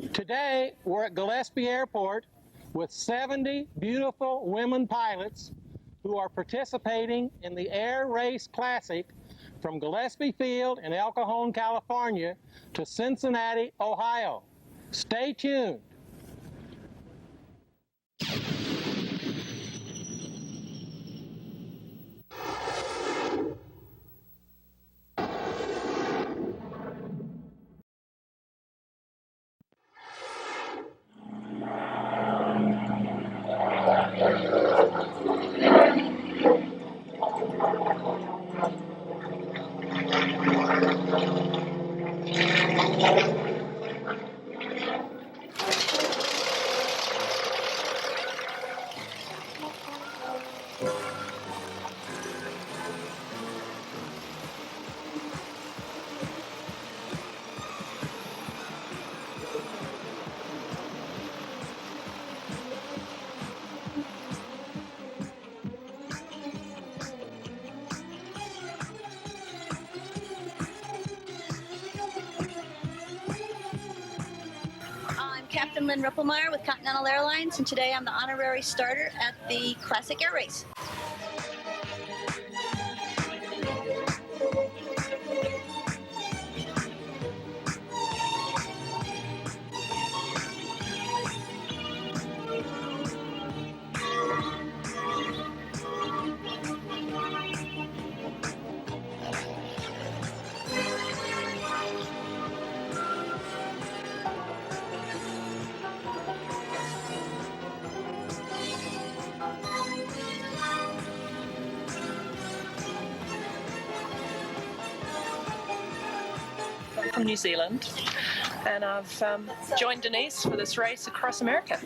Today, we're at Gillespie Airport with 70 beautiful women pilots who are participating in the Air Race Classic from Gillespie Field in El Cajon, California to Cincinnati, Ohio. Stay tuned. Captain Lynn Ripplemeyer with Continental Airlines, and today I'm the honorary starter at the Classic Air Race. From New Zealand, and I've joined Denise for this race across America.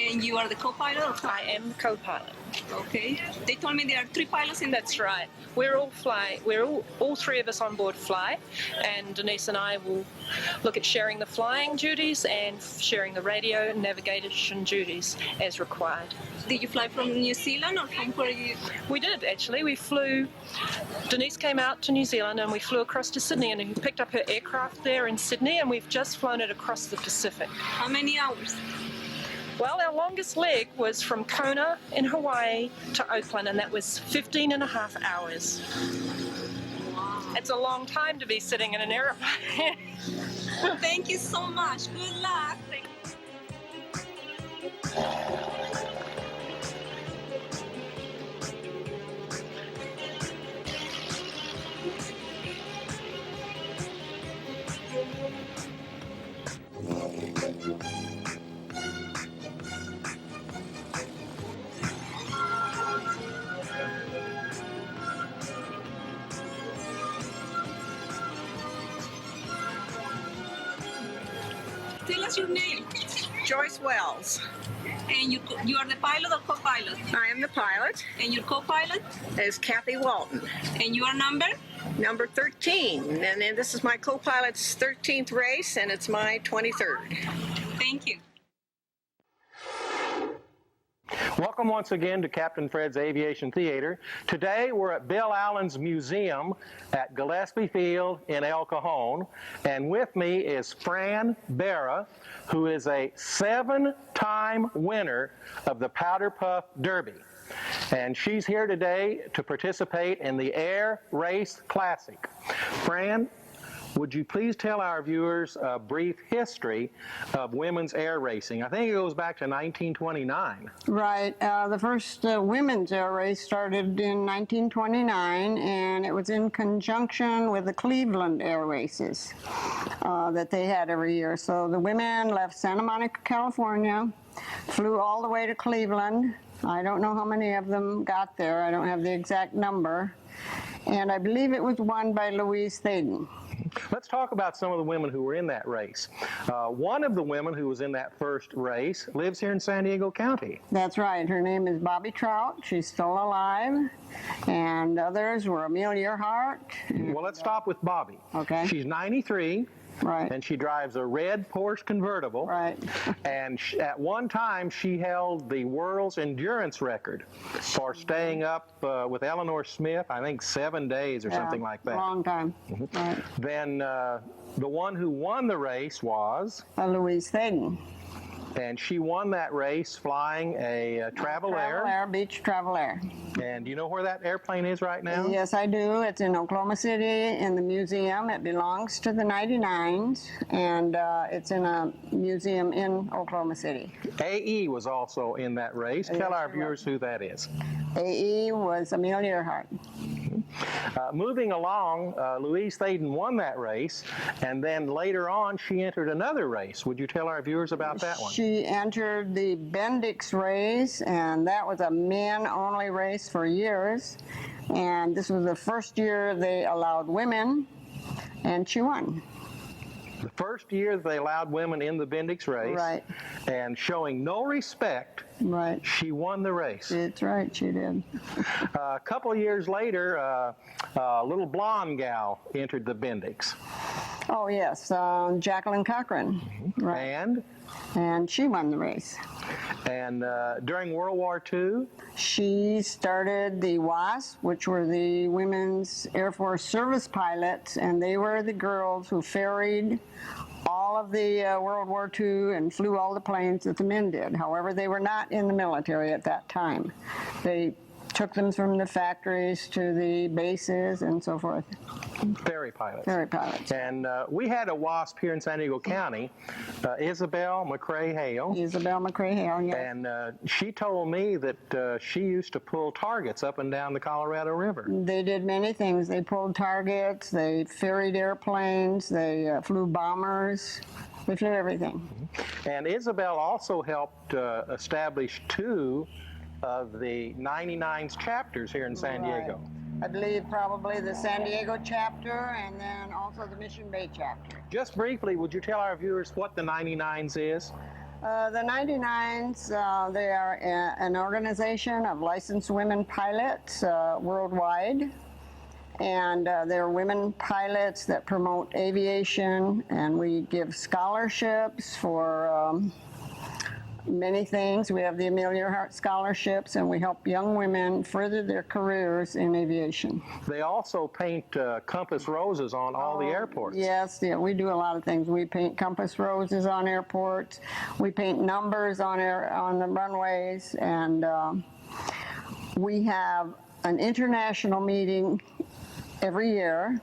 And you are the co-pilot? I am the co-pilot. Okay. They told me there are 3 pilots in That's right. We're all fly. We're all 3 of us on board fly, and Denise and I will look at sharing the flying duties and sharing the radio and navigation duties as required. Did you fly from New Zealand or from where you? We did, actually. We flew. Denise came out to New Zealand and we flew across to Sydney, and we picked up her aircraft there in Sydney, and we've just flown it across the Pacific. How many hours? Well, our longest leg was from Kona in Hawaii to Oakland, and that was 15 and a half hours. Wow. It's a long time to be sitting in an airplane. Thank you so much. Good luck. Tell us your name. Joyce Wells. And you are the pilot or co-pilot? I am the pilot. And your co-pilot? Is Kathy Walton. And your number? Number 13. And then this is my co-pilot's 13th race, and it's my 23rd. Thank you. Welcome once again to Captain Fred's Aviation Theater. Today we're at Bill Allen's Museum at Gillespie Field in El Cajon, and with me is Fran Barra, who is a 7-time winner of the Powder Puff Derby. And she's here today to participate in the Air Race Classic. Fran, would you please tell our viewers a brief history of women's air racing? I think it goes back to 1929. Right. The first women's air race started in 1929, and it was in conjunction with the Cleveland air races that they had every year. So the women left Santa Monica, California, flew all the way to Cleveland. I don't know how many of them got there. I don't have the exact number. And I believe it was won by Louise Thaden. Let's talk about some of the women who were in that race. One of the women who was in that first race lives here in San Diego County. That's right. Her name is Bobby Trout. She's still alive. And others were Amelia Earhart. Well, let's stop with Bobby. Okay. She's 93. Right. And she drives a red Porsche convertible. Right. And at one time, she held the world's endurance record for staying up with Eleanor Smith, I think 7 days or something like that. Long time. Mm-hmm. Right. Then The one who won the race was, Louise Thaden. and she won that race flying a Travel Air. Beach Travel Air. And do you know where that airplane is right now? Yes, I do. It's in Oklahoma City in the museum. It belongs to the 99s, and it's in a museum in Oklahoma City. AE was also in that race. Yes, Tell our she viewers who that is. AE was Amelia Earhart. Moving along, Louise Thaden won that race, and then later on she entered another race. Would you tell our viewers about that one? She entered the Bendix Race, and that was a men-only race for years. And this was the first year they allowed women, and she won. The first year they allowed women in the Bendix Race, Right. and showing no respect, Right. she won the race. That's right, she did. A couple of years later, a little blonde gal entered the Bendix. Oh, yes, Jacqueline Cochran. Right. And she won the race. And during World War II, She started the WASP, which were the Women's Air Force Service Pilots, and they were the girls who ferried all of the World War II and flew all the planes that the men did. However, they were not in the military at that time. They took them from the factories to the bases and so forth. ferry pilots. Ferry pilots. And we had a WASP here in San Diego County, Isabel McCrae Hale. Isabel McCrae Hale, yes. And she told me that she used to pull targets up and down the Colorado River. They did many things. They pulled targets, they ferried airplanes, they flew bombers, they flew everything. And Isabel also helped establish 2 of the 99's chapters here in San Diego. I believe probably the San Diego chapter and then also the Mission Bay chapter. Just briefly, would you tell our viewers what the 99's is? The 99s, they are an organization of licensed women pilots worldwide. And they're women pilots that promote aviation, and we give scholarships for many things. We have the Amelia Earhart scholarships, and we help young women further their careers in aviation. They also paint compass roses on all the airports. Yes, yeah, we do a lot of things. We paint compass roses on airports. We paint numbers on the runways, and we have an international meeting every year.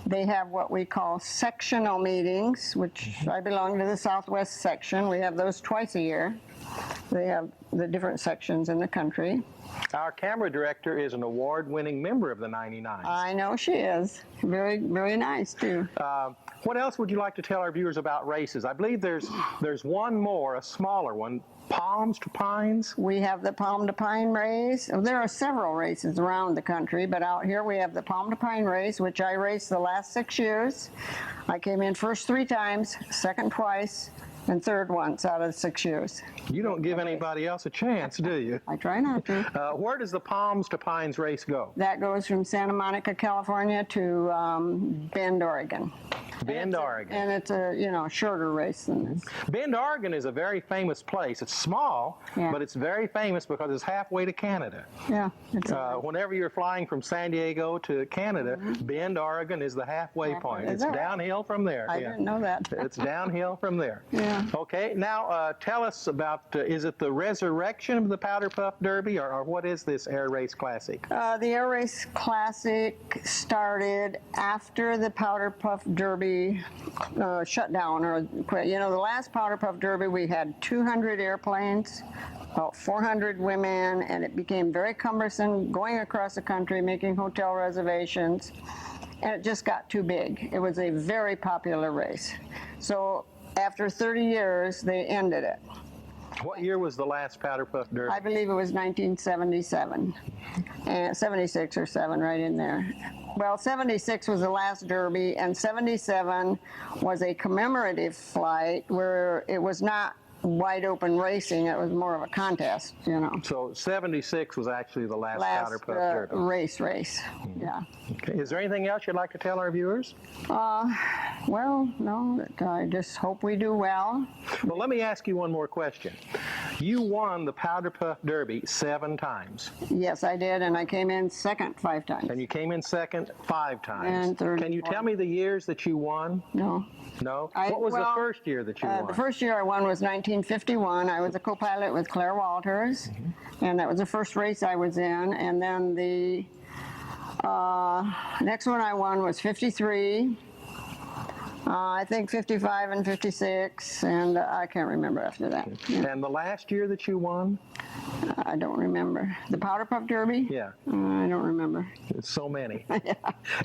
They have what we call sectional meetings, which I belong to the Southwest section. We have those twice a year. They have the different sections in the country. Our camera director is an award-winning member of the 99's. I know she is. Very, very nice, too. What else would you like to tell our viewers about races? I believe there's one more, a smaller one, Palms to Pines. We have the Palm to Pine race. There are several races around the country, but out here we have the Palm to Pine race, which I raced the last 6 years. I came in first 3 times, second twice, and third once out of the 6 years. You don't give anybody else a chance, do you? I try not to. Where does the Palms to Pines race go? That goes from Santa Monica, California to Bend, Oregon. Bend, Oregon. And it's a shorter race than this. Bend, Oregon is a very famous place. It's small, Yeah. but it's very famous because it's halfway to Canada. Yeah. It's Whenever you're flying from San Diego to Canada, Bend, Oregon is the halfway point. Is It's that right? downhill from there. I didn't know that. It's downhill from there. Yeah. Okay, now tell us about, is it the resurrection of the Powder Puff Derby, or what is this Air Race Classic? The Air Race Classic started after the Powder Puff Derby shut down or quit. The last Powder Puff Derby we had 200 airplanes, about 400 women, and it became very cumbersome going across the country making hotel reservations, and it just got too big. It was a very popular race. So after 30 years, they ended it. What year was the last Powder Puff Derby? I believe it was 1977, and 76 or 7, right in there. Well, 76 was the last Derby, and 77 was a commemorative flight where it was not wide open racing. It was more of a contest, you know. So 76 was actually the last Powder Puff Derby. race, yeah. Okay. Is there anything else you'd like to tell our viewers? Well, no, I just hope we do well. Well, let me ask you one more question. You won the Powder Puff Derby 7 times. Yes, I did, and I came in second 5 times. And you came in second 5 times. And third, Can you tell me the years that you won? No. No? What was the first year that you won? The first year I won was 1951. I was a co-pilot with Claire Walters, and that was the first race I was in. And then the next one I won was 53. I think 55 and 56, and I can't remember after that. Yeah. And the last year that you won? I don't remember. The Powder Puff Derby? Yeah. I don't remember. It's so many.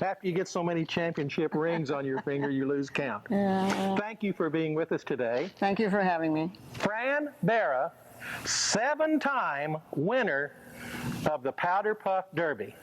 After you get so many championship rings on your finger, you lose count. Yeah. Thank you for being with us today. Thank you for having me. Fran Barra, 7-time winner of the Powder Puff Derby.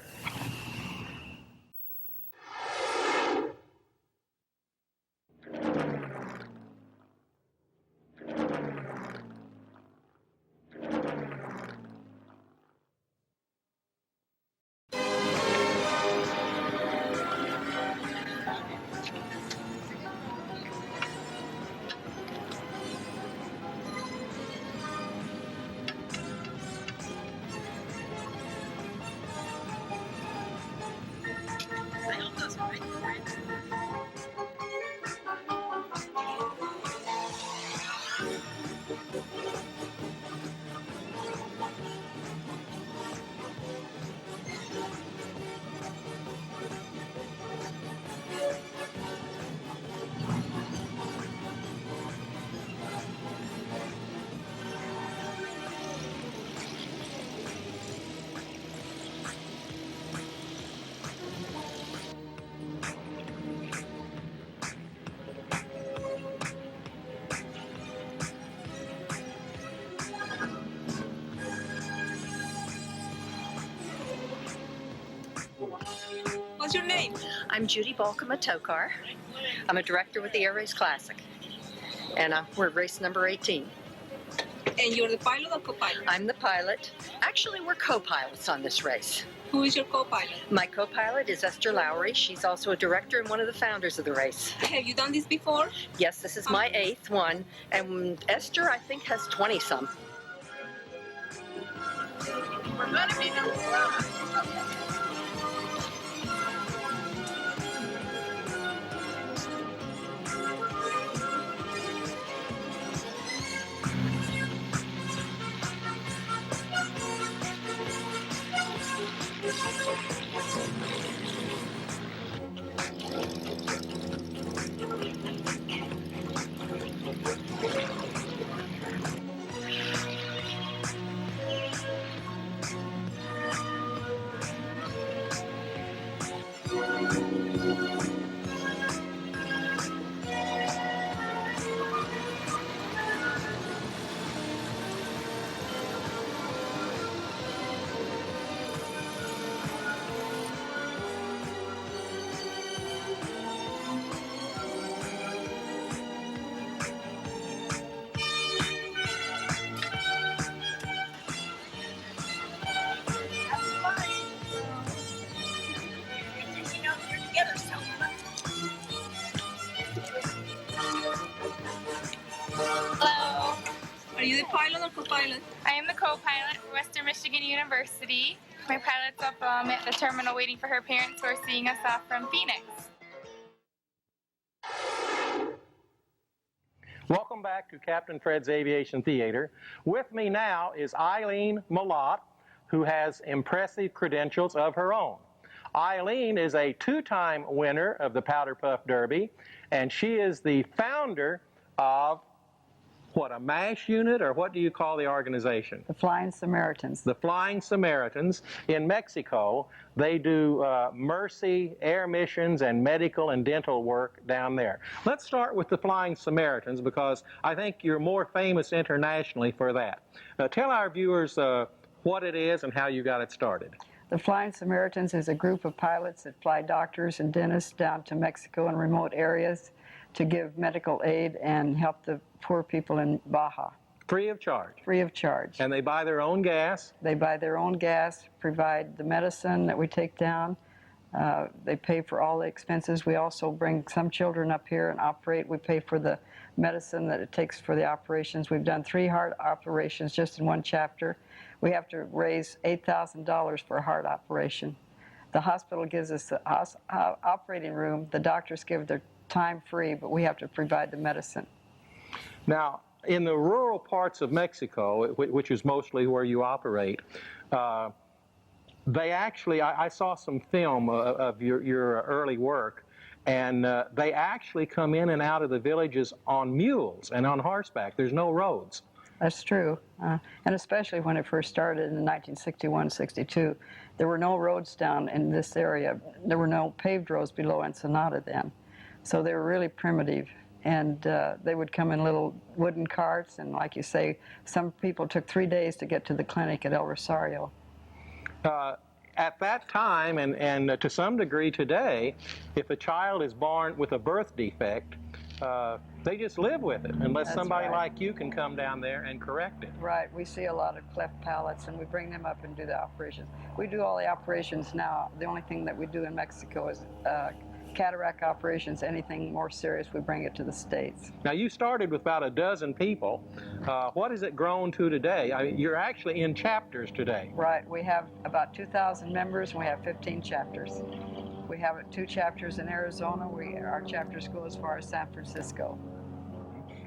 What's your name? I'm Judy Balkema-Tokar. I'm a director with the Air Race Classic, and we're race number 18. And you're the pilot or co-pilot? I'm the pilot. Actually, we're co-pilots on this race. Who is your co-pilot? My co-pilot is Esther Lowry. She's also a director and one of the founders of the race. Have you done this before? Yes, this is my 8th one, and Esther, I think, has 20-some. We're going to be number 1. Hello, Are you the pilot or co-pilot? I am the co-pilot for Western Michigan University. My pilot's up at the terminal waiting for her parents who are seeing us off from Phoenix. Welcome back to Captain Fred's Aviation Theater. With me now is Eileen Malott, who has impressive credentials of her own. Eileen is a 2-time winner of the Powder Puff Derby, and she is the founder of, what, a MASH unit, or what do you call the organization? The Flying Samaritans. The Flying Samaritans in Mexico. They do mercy, air missions, and medical and dental work down there. Let's start with the Flying Samaritans, because I think you're more famous internationally for that. Tell our viewers what it is and how you got it started. The Flying Samaritans is a group of pilots that fly doctors and dentists down to Mexico and remote areas to give medical aid and help the poor people in Baja. Free of charge. free of charge. And they buy their own gas. They buy their own gas, provide the medicine that we take down. They pay for all the expenses. We also bring some children up here and operate. We pay for the medicine that it takes for the operations. We've done 3 heart operations just in one chapter. We have to raise $8,000 for a heart operation. The hospital gives us the operating room. The doctors give their time free, but we have to provide the medicine. Now, in the rural parts of Mexico, which is mostly where you operate, they actually, I saw some film of your early work, and they actually come in and out of the villages on mules and on horseback. There's no roads. That's true. And especially when it first started in 1961, 62, there were no roads down in this area. There were no paved roads below Ensenada then. So they were really primitive. And they would come in little wooden carts, and like you say, some people took 3 days to get to the clinic at El Rosario. At that time, and to some degree today, if a child is born with a birth defect, they just live with it, unless That's somebody right. like you can come down there and correct it. Right, we see a lot of cleft palates, and we bring them up and do the operations. We do all the operations now. The only thing that we do in Mexico is cataract operations. Anything more serious, we bring it to the States. Now, you started with about a dozen people. What has it grown to today? I mean, you're actually in chapters today. Right, we have about 2,000 members, and we have 15 chapters. We have 2 chapters in Arizona. Our chapters go as far as San Francisco.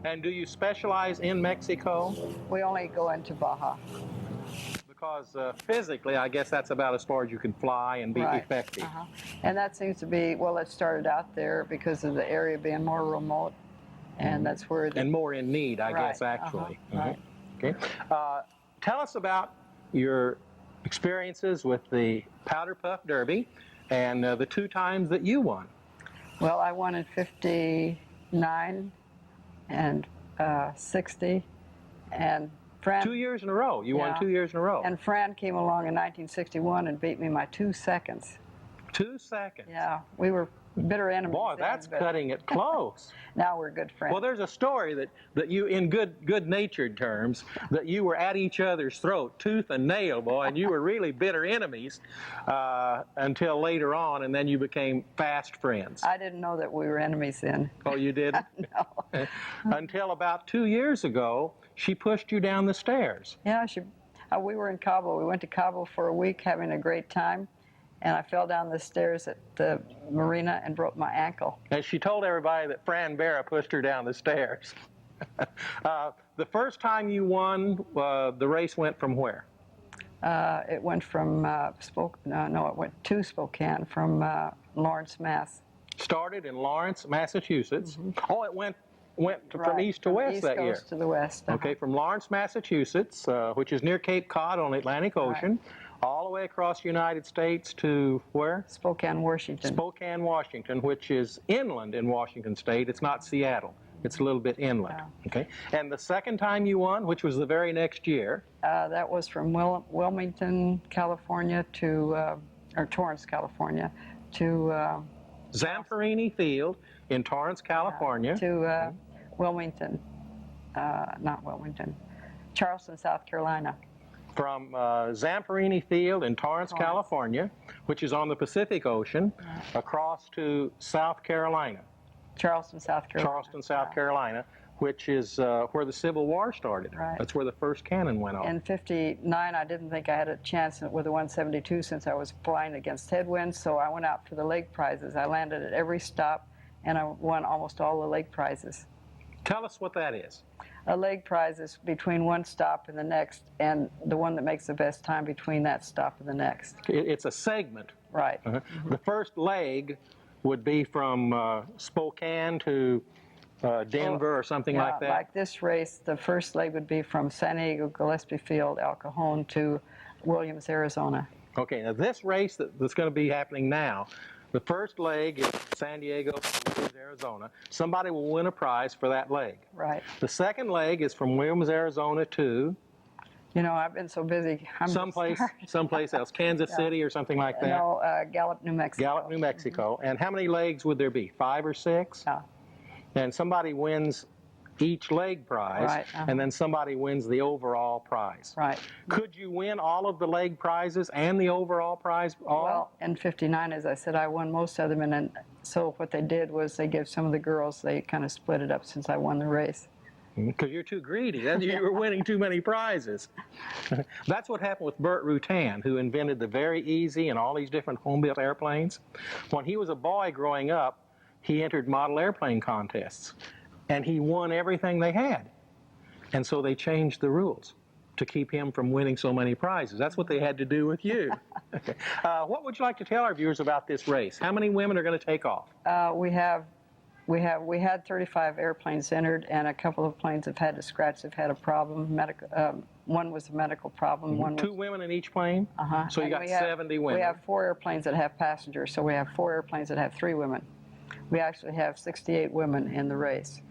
And do you specialize in Mexico? We only go into Baja. Because physically, I guess that's about as far as you can fly and be Right. effective. And that seems to be, well, it started out there because of the area being more remote, and that's where And more in need, I guess, Right. actually. Right. Okay. Tell us about your experiences with the Powder Puff Derby and the 2 times that you won. Well, I won in 59 and 60, and Fran, 2 years in a row. You won Yeah. 2 years in a row. and Fran came along in 1961 and beat me by 2 seconds. 2 seconds. Yeah, we were bitter enemies. Boy, then, that's but cutting it close. Now we're good friends. Well, there's a story that you, in good-natured terms, that you were at each other's throat, tooth and nail, boy, and you were really bitter enemies until later on, and then you became fast friends. I didn't know that we were enemies then. Oh, you did? No. Until about 2 years ago, she pushed you down the stairs. Yeah, we were in Cabo. We went to Cabo for a week having a great time, and I fell down the stairs at the marina and broke my ankle. And she told everybody that Fran Vera pushed her down the stairs. The first time you won, the race went from where? It went from it went to Spokane from Lawrence, Mass. Started in Lawrence, Massachusetts. Oh, it went from Right, east to from west East that year. Coast to the west. Okay, from Lawrence, Massachusetts, which is near Cape Cod on the Atlantic Ocean, all the way across the United States to where? Spokane, Washington. Spokane, Washington, which is inland in Washington State. It's not Seattle. It's a little bit inland. Yeah. Okay. And the second time you won, which was the very next year? That was from Wilmington, California to, or Torrance, California, to Zamperini Field in Torrance, California. to Wilmington, not Wilmington, Charleston, South Carolina. From Zamperini Field in Torrance, California, which is on the Pacific Ocean, across to South Carolina. Charleston, South Carolina. Charleston, South Carolina, which is where the Civil War started. Right. That's where the first cannon went off. In 59, I didn't think I had a chance with the 172 since I was flying against headwinds, so I went out for the leg prizes. I landed at every stop, and I won almost all the leg prizes. Tell us what that is. A leg prize is between one stop and the next, and the one that makes the best time between that stop and the next. It's a segment. Right. The first leg would be from Spokane to Denver or something Yeah, like that. like this race, the first leg would be from San Diego Gillespie Field, El Cajon to Williams, Arizona. Okay, now this race that's going to be happening now, the first leg is San Diego, Arizona. Somebody will win a prize for that leg. Right. The second leg is from Williams, Arizona to You know, I've been so busy. someplace else, Kansas City or something like that. No, Gallup, New Mexico. Gallup, New Mexico. And how many legs would there be? 5 or 6? Yeah. And somebody wins each leg prize, Right, and then somebody wins the overall prize. Right. Could you win all of the leg prizes and the overall prize? All? Well, in 59, as I said, I won most of them, and then, so what they did was they gave some of the girls, they kind of split it up since I won the race. Because you're too greedy. Then you were winning too many prizes. That's what happened with Burt Rutan, who invented the very easy and all these different home-built airplanes. When he was a boy growing up, he entered model airplane contests, and he won everything they had. And so they changed the rules to keep him from winning so many prizes. That's what they had to do with you. Okay. What would you like to tell our viewers about this race? How many women are going to take off? We had 35 airplanes entered, and a couple of planes have had to scratch. They've had a problem. One was a medical problem. One was, 2 women in each plane? So you And got 70 women. We have 4 airplanes that have passengers, so we have 4 airplanes that have 3 women. We actually have 68 women in the race.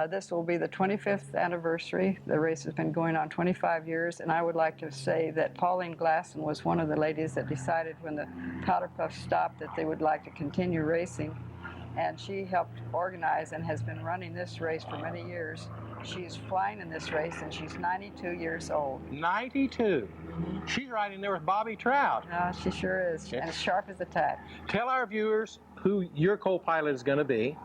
This will be the 25th anniversary. The race has been going on 25 years, and I would like to say that Pauline Glasson was one of the ladies that decided when the powder puff stopped that they would like to continue racing, and she helped organize and has been running this race for many years. She's flying in this race, and she's 92 years old. 92? She's right in there with Bobby Trout. She sure is, and as sharp as a tack. Tell our viewers who your co-pilot is going to be.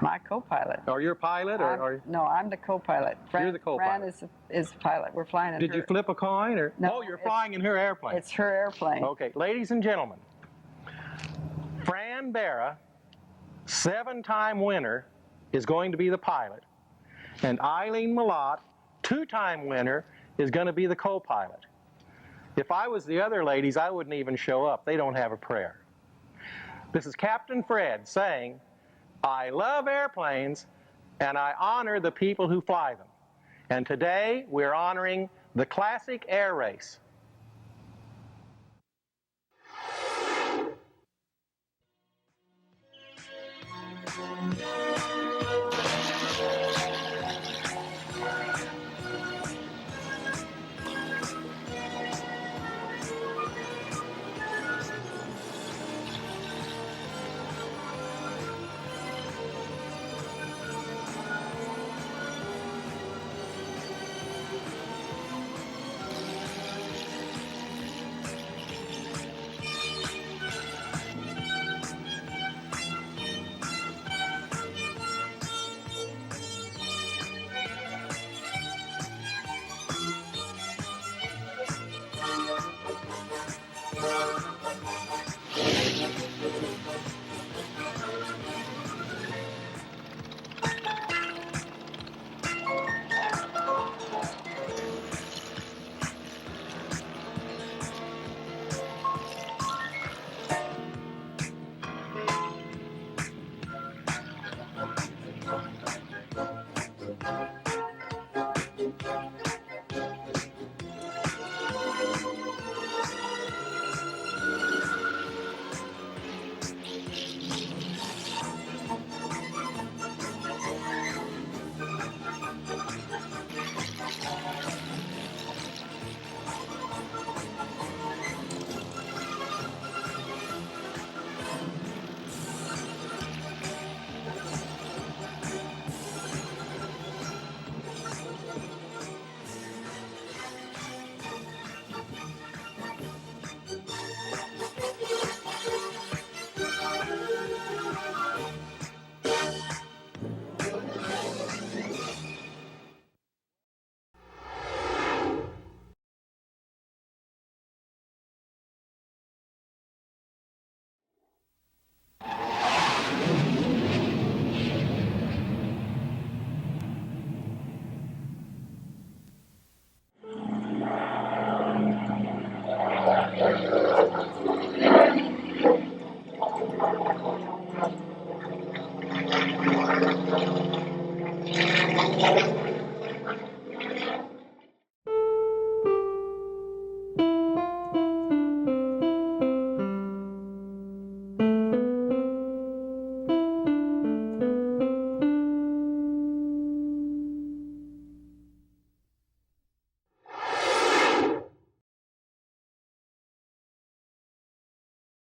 My co-pilot. Or your pilot? No, I'm the co-pilot. You're the co-pilot. Fran is the pilot. We're flying in Did her. you flip a coin? Or? No, Oh, you're flying in her airplane. It's her airplane. Okay, ladies and gentlemen, Fran Barra, 7-time winner, is going to be the pilot. And Eileen Malott, 2-time winner, is going to be the co-pilot. If I was the other ladies, I wouldn't even show up. They don't have a prayer. This is Captain Fred saying, I love airplanes, and I honor the people who fly them. And today, we're honoring the classic air race.